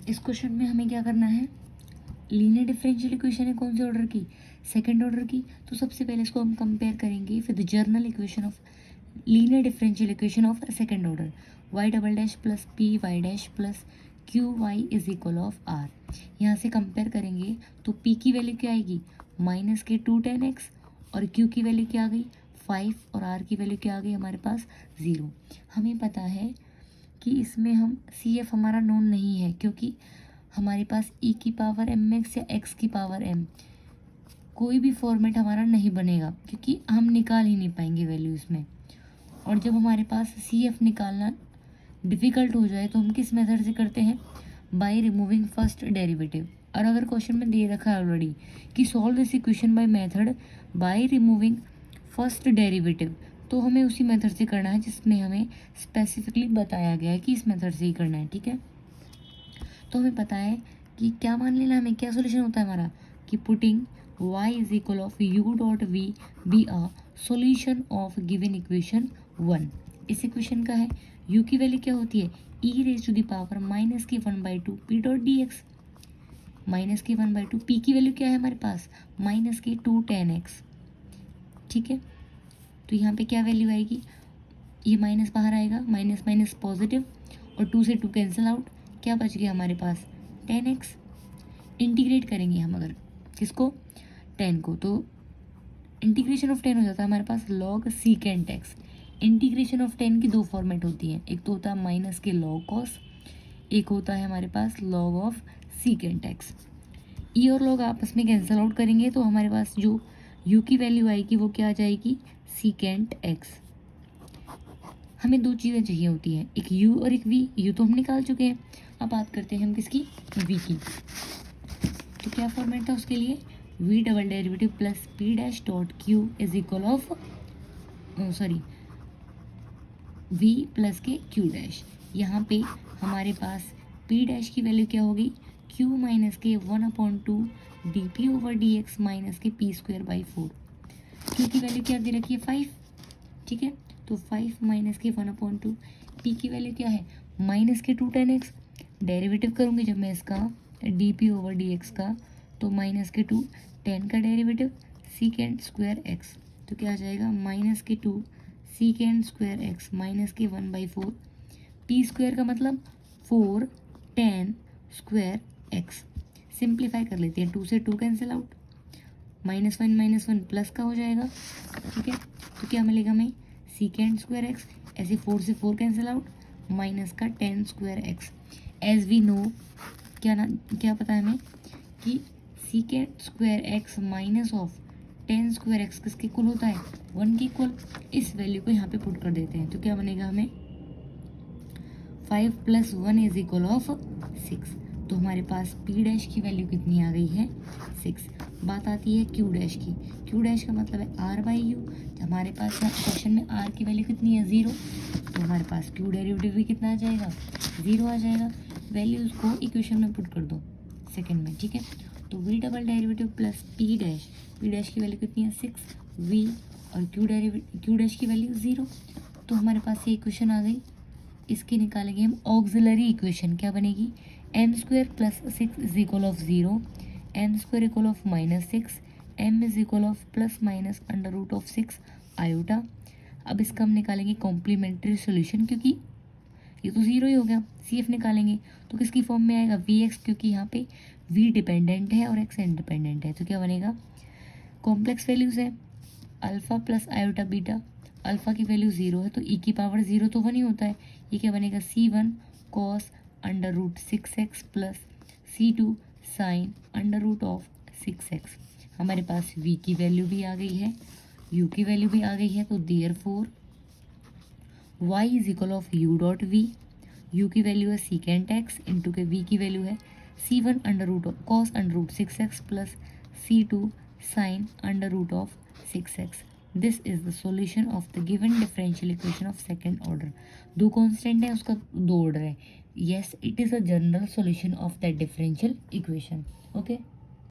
इस क्वेश्चन में हमें क्या करना है, लीनियर डिफरेंशियल इक्वेशन है कौन से ऑर्डर की, सेकंड ऑर्डर की। तो सबसे पहले इसको हम कंपेयर करेंगे with general equation of linear differential equation of second order, y double dash plus P Y dash plus Q Y is equal of R. यहाँ से कंपेयर करेंगे तो p की वैल्यू क्या आएगी, माइनस के 2 tan x, और q की वैल्यू क्या आ गई 5, और r की वैल्यू क्या आ गई हमारे पास 0। हमें पता है कि इसमें हम CF हमारा नोन नहीं है, क्योंकि हमारे पास e की पावर mx या x की पावर m कोई भी फॉर्मेट हमारा नहीं बनेगा, क्योंकि हम निकाल ही नहीं पाएंगे वैल्यू इसमें। और जब हमारे पास CF निकालना डिफ़िकल्ट हो जाए तो हम किस मेथड से करते हैं, बाय रिमूविंग फर्स्ट डेरिवेटिव। और अगर क्वेश्चन में दे रखा है ऑलरेडी कि solve this equation by method by removing first derivative, तो हमें उसी मेथड से करना है जिसमें हमें स्पेसिफिकली बताया गया है कि इस मेथड से ही करना है, ठीक है। तो हमें पता है कि क्या मान लेना, हमें क्या सोल्यूशन होता है हमारा, कि putting y is equal of u dot V be a solution of given equation 1। इस इक्वेशन का है u की वैल्यू क्या होती है, e raise to the power minus की 1/2 p dot D X, minus की 1/2, p की वैल्यू क्या है हमारे पास माइनस की 2 tan x, ठीक है। तो यहाँ पे क्या वैल्यू आएगी, ये माइनस बाहर आएगा, माइनस माइनस पॉजिटिव, और 2 से 2 कैंसिल आउट, क्या बच गया हमारे पास 10x। इंटीग्रेट करेंगे हम अगर किसको, 10 को, तो इंटीग्रेशन ऑफ 10 हो जाता है हमारे पास log secant x। Integration of 10 की दो फॉर्मेट होती हैं, एक तो होता है माइनस के log cos, एक होता है हमारे पास log of secant x। e और log आपस में कैंसिल आउट करेंगे तो हमारे पास जो u की वैल्यू आएगी वो क्या आ जाएगी secant x। हमें दो चीज़ें चाहिए होती हैं, एक u और एक v। u तो हम निकाल चुके हैं, अब बात करते हैं हम किसकी, v की। तो क्या फॉर्मेट था उसके लिए, v double derivative plus p dash dot q is equal of v plus के q डैश। यहाँ पे हमारे पास p डैश की वैल्यू क्या होगी, q माइनस के 1/2 D over D X minus के p²/4। q की वैल्यू क्या दे रखी है 5, ठीक है। तो 5 माइनस के 1/2, p की वैल्यू क्या है माइनस के 2 tan x। डेरिवेटिव करूँगी जब मैं इसका डी ओवर डी एक्स का, तो माइनस के 2 tan का डेरिवेटिव secant स्क्वायर x, तो क्या आ जाएगा माइनस के 2 secant स्क्वायर x माइनस के 1/4, p² का मतलब 4 tan स्क्वायर x। सिंप्लीफाई कर लेते हैं, 2 से 2 कैंसिल आउट, -1 प्लस का हो जाएगा, ठीक है। तो क्या मिलेगा हमें secant स्क्वायर x, ऐसे 4 से 4 कैंसिल आउट, माइनस का tan square x। As we know, क्या पता है हमें कि secant square x minus of tan square x किसके इक्वल होता है 1 के इक्वल। इस वैल्यू को यहाँ पे पुट कर देते हैं, तो क्या बनेगा हमें 5 + 1 इज इक्वल ऑफ 6। तो हमारे पास p डैश की वैल्यू कितनी आ गई है 6। बात आती है q डैश की, q डैश का मतलब है r/u। हमारे पास यहाँ क्वेश्चन में r की वैल्यू कितनी है 0, तो हमारे पास q डेरिवेटिव भी कितना आ जाएगा 0 आ जाएगा। वैल्यूज़ को इक्वेशन में पुट कर दो सेकंड में, ठीक है। तो v double derivative plus p dash की वैल्यू कितनी है 6v, और q डैश की वैल्यू 0। तो हमारे पास ये इक्वेशन आ गई। इसकी निकालेंगे हम ऑक्सिलरी इक्वेशन, क्या बनेगी m² + 6 is equal of 0, m² equal of -6, m is equal of ±√6 iota. अब इसका हम निकालेंगे कॉम्प्लीमेंट्री सॉल्यूशन, क्योंकि ये तो 0 ही हो गया। CF निकालेंगे तो किसकी फॉर्म में आएगा Vx, क्योंकि यहाँ पे V डिपेंडेंट है और x इंडिपेंडेंट है। तो क्या बनेगा, कॉम्प्लेक्स वैल्यूज़ है alpha plus iota beta. Alpha की वैल्यू 0 है तो e की पावर 0 तो 1 ही होता है। ये क्या बनेगा C1 cos √6x plus C2 sin √6x। हमारे पास v की वैल्यू भी आ गई है, u की वैल्यू भी आ गई है, तो therefore y is equal of u dot v। u की वैल्यू है secant x, इंटू के v की वैल्यू है C1 cos √6x plus C2 sin √6x। This is the solution of the given differential equation of second order. दो constant है, उसका दो order है। Yes, it is a general solution of that differential equation. Okay.